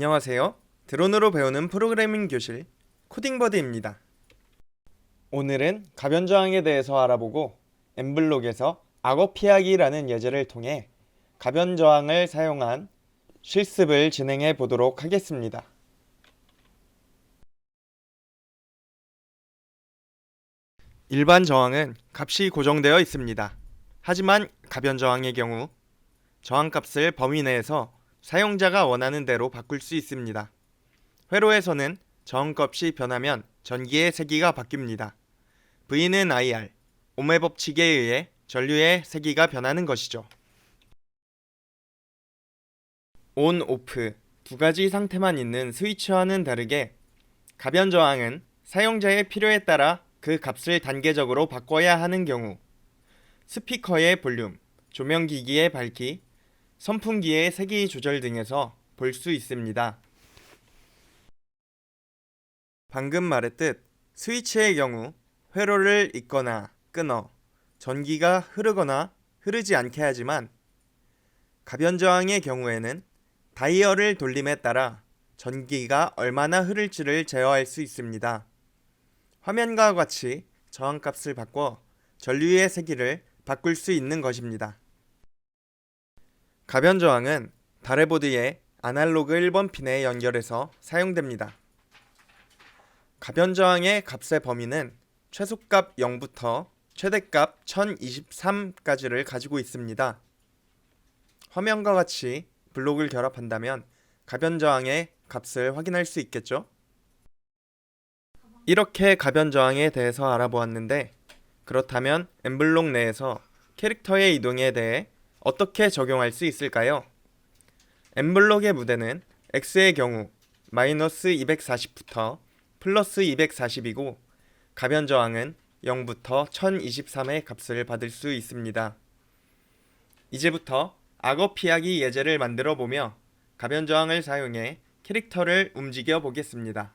안녕하세요. 드론으로 배우는 프로그래밍 교실 코딩버드입니다. 오늘은 가변 저항에 대해서 알아보고 엠블록에서 악어 피하기라는 예제를 통해 가변 저항을 사용한 실습을 진행해 보도록 하겠습니다. 일반 저항은 값이 고정되어 있습니다. 하지만 가변 저항의 경우 저항값을 범위 내에서 사용자가 원하는 대로 바꿀 수 있습니다. 회로에서는 저항값이 변하면 전기의 세기가 바뀝니다. V는 IR, ohm의 법칙에 의해 전류의 세기가 변하는 것이죠. ON, OFF 두 가지 상태만 있는 스위치와는 다르게 가변 저항은 사용자의 필요에 따라 그 값을 단계적으로 바꿔야 하는 경우 스피커의 볼륨, 조명기기의 밝기, 선풍기의 세기 조절 등에서 볼 수 있습니다. 방금 말했듯 스위치의 경우 회로를 잇거나 끊어 전기가 흐르거나 흐르지 않게 하지만 가변 저항의 경우에는 다이얼을 돌림에 따라 전기가 얼마나 흐를지를 제어할 수 있습니다. 화면과 같이 저항값을 바꿔 전류의 세기를 바꿀 수 있는 것입니다. 가변 저항은 다래보드의 아날로그 1번 핀에 연결해서 사용됩니다. 가변 저항의 값의 범위는 최소값 0부터 최대값 1023까지를 가지고 있습니다. 화면과 같이 블록을 결합한다면 가변 저항의 값을 확인할 수 있겠죠? 이렇게 가변 저항에 대해서 알아보았는데 그렇다면 엠블록 내에서 캐릭터의 이동에 대해 어떻게 적용할 수 있을까요? 엠블록의 무대는 X의 경우 마이너스 240부터 플러스 240이고 가변 저항은 0부터 1023의 값을 받을 수 있습니다. 이제부터 악어 피하기 예제를 만들어 보며 가변 저항을 사용해 캐릭터를 움직여 보겠습니다.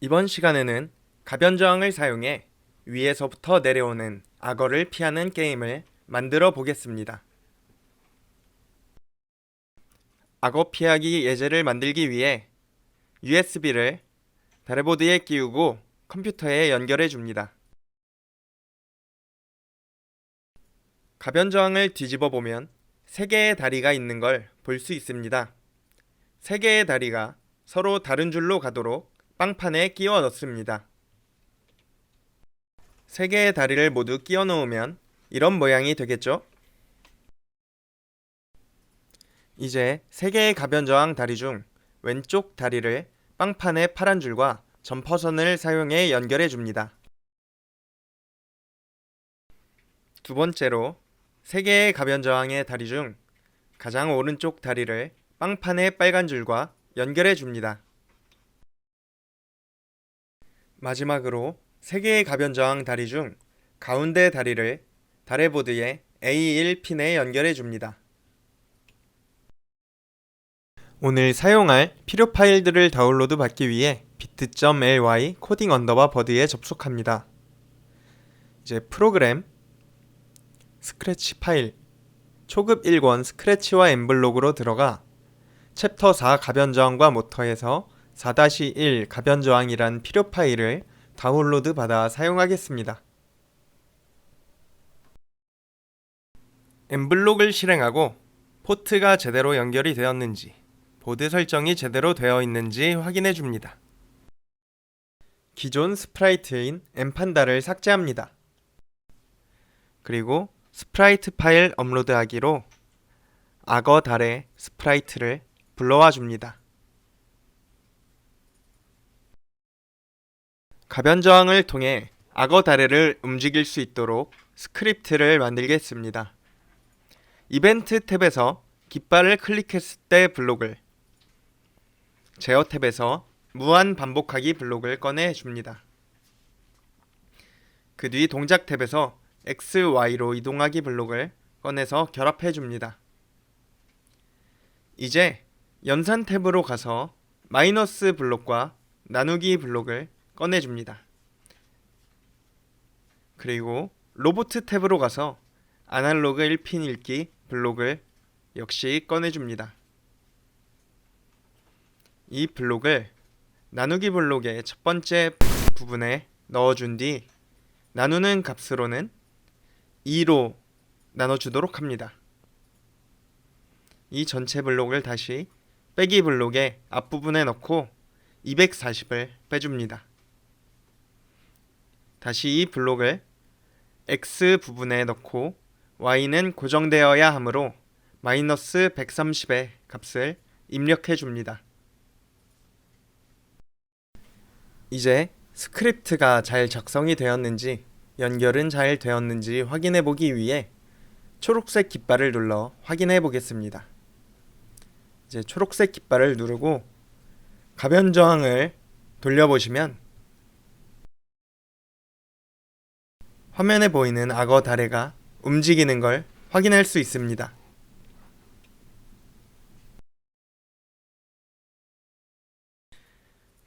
이번 시간에는 가변 저항을 사용해 위에서부터 내려오는 악어를 피하는 게임을 만들어 보겠습니다. 악어 피하기 예제를 만들기 위해 USB를 다래보드에 끼우고 컴퓨터에 연결해 줍니다. 가변 저항을 뒤집어 보면 3개의 다리가 있는 걸 볼 수 있습니다. 3개의 다리가 서로 다른 줄로 가도록 빵판에 끼워 넣습니다. 3개의 다리를 모두 끼워 넣으면 이런 모양이 되겠죠? 이제 3개의 가변 저항 다리 중 왼쪽 다리를 빵판의 파란 줄과 점퍼선을 사용해 연결해 줍니다. 두 번째로 3개의 가변 저항의 다리 중 가장 오른쪽 다리를 빵판의 빨간 줄과 연결해 줍니다. 마지막으로 3개의 가변 저항 다리 중 가운데 다리를 다래보드의 A1 핀에 연결해 줍니다. 오늘 사용할 필요 파일들을 다운로드 받기 위해 bit.ly 코딩_버드에 접속합니다. 이제 프로그램, 스크래치 파일, 초급 1권 스크래치와 엠블록으로 들어가 챕터 4 가변 저항과 모터에서 4-1 가변 저항이란 필요 파일을 다운로드 받아 사용하겠습니다. 엠블록을 실행하고 포트가 제대로 연결이 되었는지 보드 설정이 제대로 되어 있는지 확인해 줍니다. 기존 스프라이트인 엠판다를 삭제합니다. 그리고 스프라이트 파일 업로드하기로 악어 달의 스프라이트를 불러와 줍니다. 가변 저항을 통해 악어 다래를 움직일 수 있도록 스크립트를 만들겠습니다. 이벤트 탭에서 깃발을 클릭했을 때 블록을, 제어 탭에서 무한 반복하기 블록을 꺼내 줍니다. 그 뒤 동작 탭에서 X, Y로 이동하기 블록을 꺼내서 결합해 줍니다. 이제 연산 탭으로 가서 마이너스 블록과 나누기 블록을 꺼내 줍니다. 그리고 로보트 탭으로 가서 아날로그 1핀 읽기 블록을 역시 꺼내줍니다. 이 블록을 나누기 블록의 첫 번째 부분에 넣어준 뒤 나누는 값으로는 2로 나눠주도록 합니다. 이 전체 블록을 다시 빼기 블록의 앞부분에 넣고 240을 빼줍니다. 다시 이 블록을 x 부분에 넣고 y는 고정되어야 하므로 마이너스 130의 값을 입력해 줍니다. 이제 스크립트가 잘 작성이 되었는지 연결은 잘 되었는지 확인해 보기 위해 초록색 깃발을 눌러 확인해 보겠습니다. 이제 초록색 깃발을 누르고 가변 저항을 돌려보시면 화면에 보이는 악어 다래가 움직이는 걸 확인할 수 있습니다.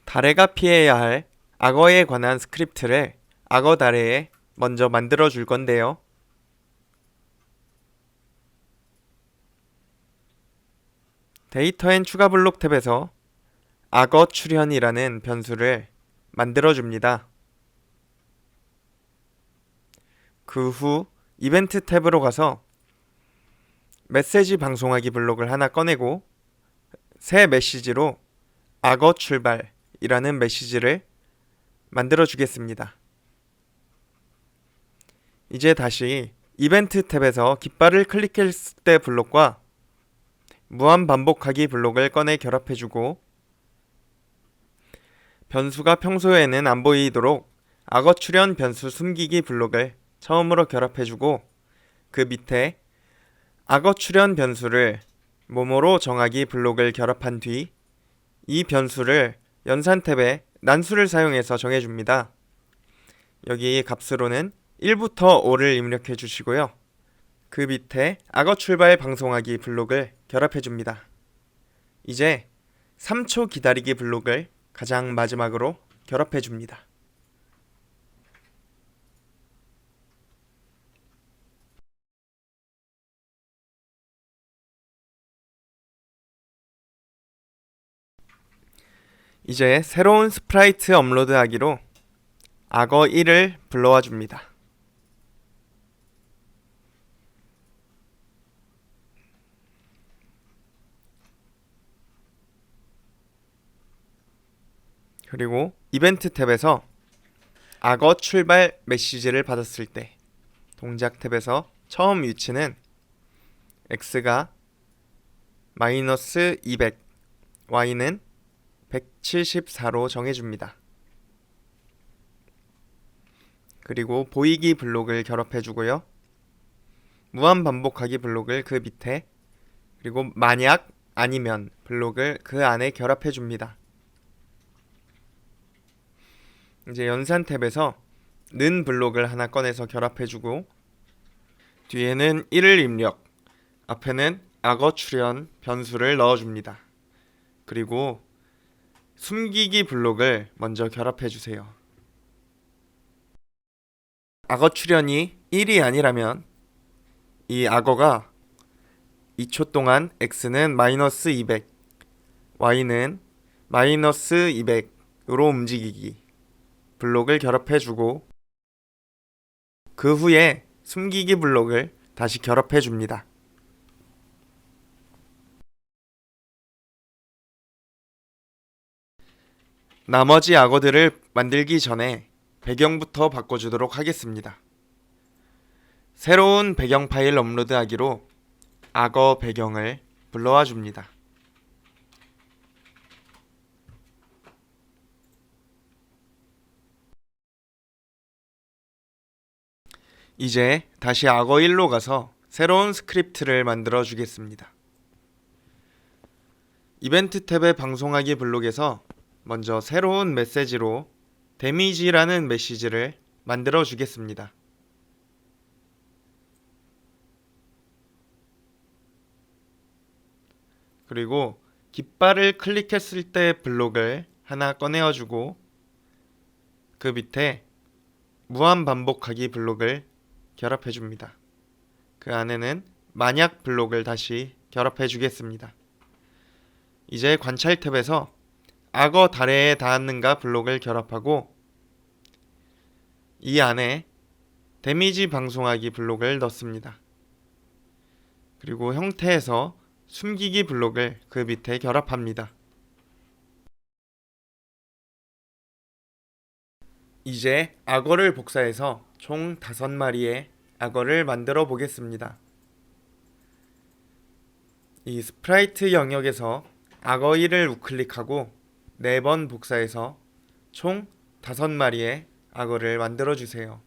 다래가 피해야 할 악어에 관한 스크립트를 악어 다래에 먼저 만들어 줄 건데요. 데이터 앤 추가 블록 탭에서 악어 출현이라는 변수를 만들어 줍니다. 그 후 이벤트 탭으로 가서 메시지 방송하기 블록을 하나 꺼내고 새 메시지로 악어 출발이라는 메시지를 만들어 주겠습니다. 이제 다시 이벤트 탭에서 깃발을 클릭했을 때 블록과 무한 반복하기 블록을 꺼내 결합해주고 변수가 평소에는 안 보이도록 악어 출현 변수 숨기기 블록을 처음으로 결합해주고 그 밑에 악어 출현 변수를 뭐뭐로 정하기 블록을 결합한 뒤 이 변수를 연산 탭에 난수를 사용해서 정해줍니다. 여기 값으로는 1부터 5를 입력해 주시고요. 그 밑에 악어 출발 방송하기 블록을 결합해 줍니다. 이제 3초 기다리기 블록을 가장 마지막으로 결합해 줍니다. 이제 새로운 스프라이트 업로드하기로 악어 1을 불러와 줍니다. 그리고 이벤트 탭에서 악어 출발 메시지를 받았을 때 동작 탭에서 처음 위치는 x가 마이너스 200, y는 174로 정해줍니다. 그리고 보이기 블록을 결합해주고요. 무한 반복하기 블록을 그 밑에 그리고 만약 아니면 블록을 그 안에 결합해줍니다. 이제 연산 탭에서 는 블록을 하나 꺼내서 결합해주고 뒤에는 1을 입력, 앞에는 악어 출현 변수를 넣어줍니다. 그리고 숨기기 블록을 먼저 결합해주세요. 악어 출현이 1이 아니라면 이 악어가 2초 동안 x는 마이너스 200, y는 마이너스 200으로 움직이기 블록을 결합해주고 그 후에 숨기기 블록을 다시 결합해줍니다. 나머지 악어들을 만들기 전에 배경부터 바꿔주도록 하겠습니다. 새로운 배경 파일 업로드하기로 악어 배경을 불러와 줍니다. 이제 다시 악어 1로 가서 새로운 스크립트를 만들어 주겠습니다. 이벤트 탭의 방송하기 블록에서 먼저 새로운 메시지로 데미지라는 메시지를 만들어 주겠습니다. 그리고 깃발을 클릭했을 때 블록을 하나 꺼내어 주고 그 밑에 무한 반복하기 블록을 결합해 줍니다. 그 안에는 만약 블록을 다시 결합해 주겠습니다. 이제 관찰 탭에서 악어 다래에 닿았는가 블록을 결합하고 이 안에 데미지 방송하기 블록을 넣습니다. 그리고 형태에서 숨기기 블록을 그 밑에 결합합니다. 이제 악어를 복사해서 총 5마리의 악어를 만들어 보겠습니다. 이 스프라이트 영역에서 악어 1을 우클릭하고 4번 복사해서 총 5마리의 악어를 만들어 주세요.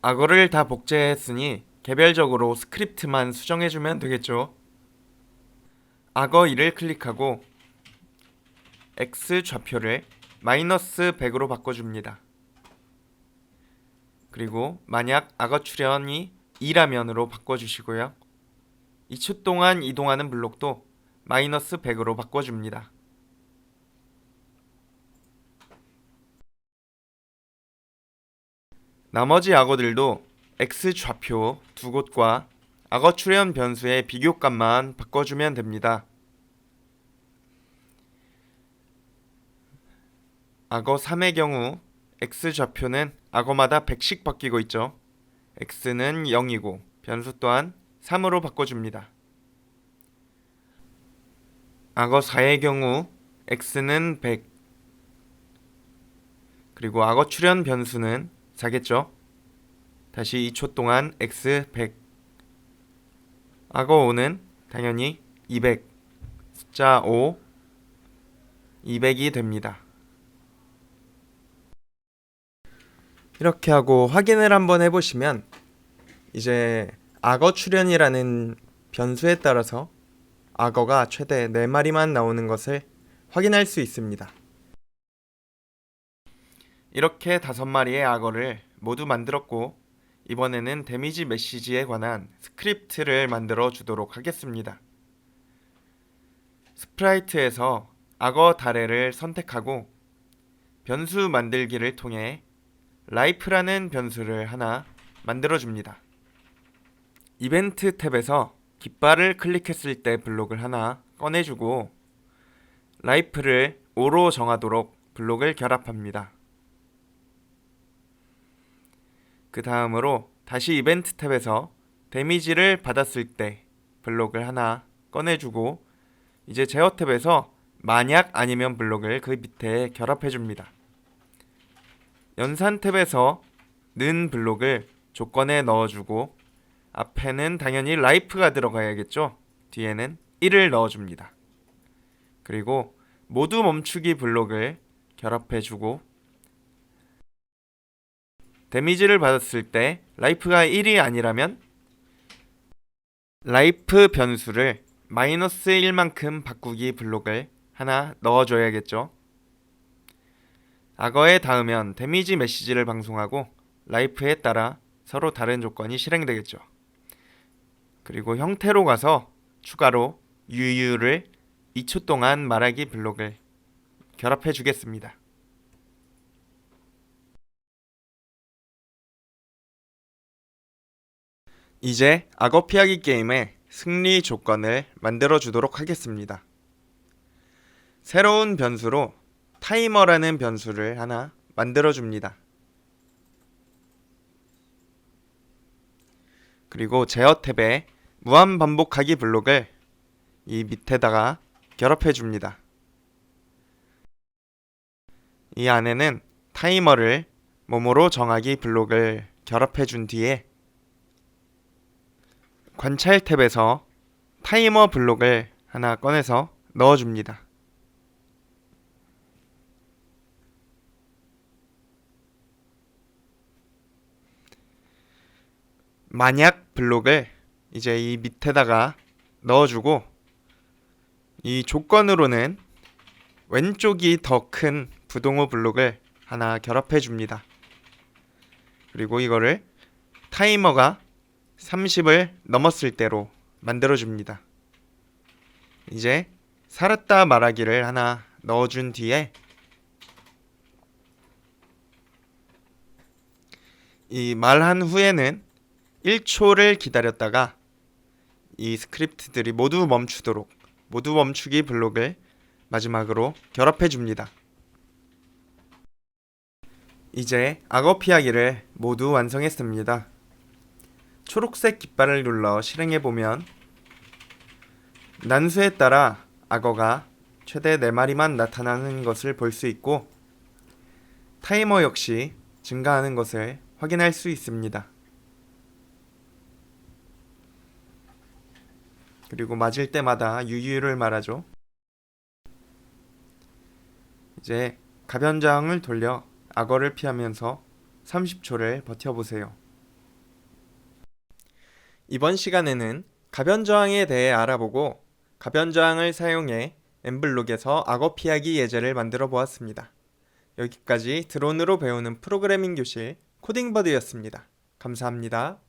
악어를 다 복제했으니 개별적으로 스크립트만 수정해주면 되겠죠. 악어 1을 클릭하고 X 좌표를 마이너스 100으로 바꿔줍니다. 그리고 만약 악어 출현이 2라면으로 바꿔주시고요. 2초 동안 이동하는 블록도 마이너스 100으로 바꿔줍니다. 나머지 악어들도 X 좌표 두 곳과 악어 출현 변수의 비교값만 바꿔주면 됩니다. 악어 3의 경우 X 좌표는 악어마다 100씩 바뀌고 있죠. X는 0이고 변수 또한 3으로 바꿔줍니다. 악어 4의 경우 X는 100 그리고 악어 출현 변수는 4겠죠. 다시 2초 동안 X 100 악어 5는 당연히 200 숫자 5 200이 됩니다. 이렇게 하고 확인을 한번 해보시면 이제 악어 출현이라는 변수에 따라서 악어가 최대 4마리만 나오는 것을 확인할 수 있습니다. 이렇게 5마리의 악어를 모두 만들었고 이번에는 데미지 메시지에 관한 스크립트를 만들어 주도록 하겠습니다. 스프라이트에서 악어 다래를 선택하고 변수 만들기를 통해 life라는 변수를 하나 만들어 줍니다. 이벤트 탭에서 깃발을 클릭했을 때 블록을 하나 꺼내주고 life를 5로 정하도록 블록을 결합합니다. 그 다음으로 다시 이벤트 탭에서 데미지를 받았을 때 블록을 하나 꺼내주고 이제 제어 탭에서 만약 아니면 블록을 그 밑에 결합해줍니다. 연산 탭에서 는 블록을 조건에 넣어주고 앞에는 당연히 life가 들어가야겠죠. 뒤에는 1을 넣어줍니다. 그리고 모두 멈추기 블록을 결합해주고 데미지를 받았을 때 life가 1이 아니라면 life 변수를 마이너스 1만큼 바꾸기 블록을 하나 넣어줘야겠죠. 악어에 닿으면 데미지 메시지를 방송하고 life에 따라 서로 다른 조건이 실행되겠죠. 그리고 형태로 가서 추가로 UU를 2초 동안 말하기 블록을 결합해 주겠습니다. 이제 악어 피하기 게임의 승리 조건을 만들어 주도록 하겠습니다. 새로운 변수로 타이머라는 변수를 하나 만들어 줍니다. 그리고 제어 탭에 무한 반복하기 블록을 이 밑에다가 결합해 줍니다. 이 안에는 타이머를 뭐뭐로 정하기 블록을 결합해 준 뒤에 관찰 탭에서 타이머 블록을 하나 꺼내서 넣어줍니다. 만약 블록을 이제 이 밑에다가 넣어주고 이 조건으로는 왼쪽이 더 큰 부동호 블록을 하나 결합해 줍니다. 그리고 이거를 타이머가 30을 넘었을 때로 만들어 줍니다. 이제 살았다 말하기를 하나 넣어준 뒤에 이 말한 후에는 1초를 기다렸다가 이 스크립트들이 모두 멈추도록 모두 멈추기 블록을 마지막으로 결합해 줍니다. 이제 악어 피하기를 모두 완성했습니다. 초록색 깃발을 눌러 실행해 보면 난수에 따라 악어가 최대 4마리만 나타나는 것을 볼 수 있고 타이머 역시 증가하는 것을 확인할 수 있습니다. 그리고 맞을 때마다 유유를 말하죠. 이제 가변저항을 돌려 악어를 피하면서 30초를 버텨보세요. 이번 시간에는 가변저항에 대해 알아보고 가변저항을 사용해 엠블록에서 악어 피하기 예제를 만들어 보았습니다. 여기까지 드론으로 배우는 프로그래밍 교실 코딩버드였습니다. 감사합니다.